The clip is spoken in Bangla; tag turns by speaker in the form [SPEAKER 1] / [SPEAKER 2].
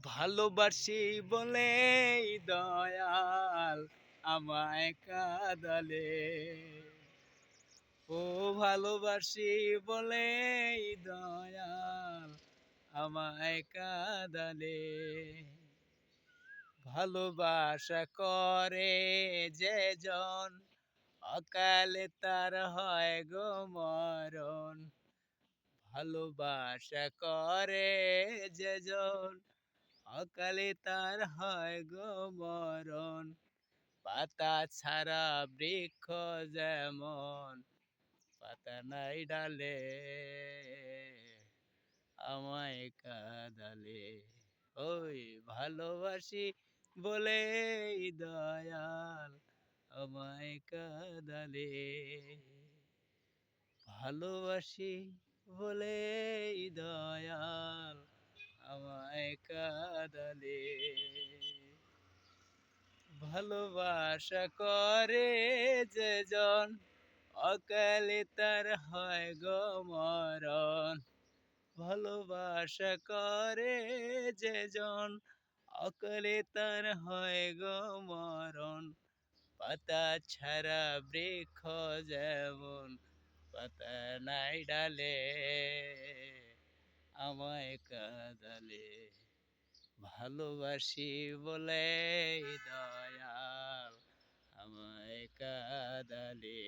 [SPEAKER 1] ভালোবাসি বলে দয়াল আমায় কাঁদালে। ও ভালোবাসি বলে দয়াল আমায় কাঁদালে। ভালোবাসা করে যে জন অকালে তার হয় গো মরণ। ভালোবাসা করে যে জন অকালে তার হয় গো মরণ। পাতা ছাড়া বৃক্ষ যেমন পাতা নাই ডালে আমায় কাঁদালে। ওই ভালোবাসি বলে দয়াল আমায় কাঁদালে। ভালোবাসি বলে দয়াল আমায় কাঁদালে। ভালোবাসা করে যে জন অকালে তার হয় গো মরণ। ভালোবাসা করে যে জন অকালে তার হয় গো মরণ। পাতা ছাড়া বৃক্ষ যেমন পাতা নাই ডালে আমায় কাঁদালে। ভালোবাসি বলে দয়াল আমায় কাঁদালে।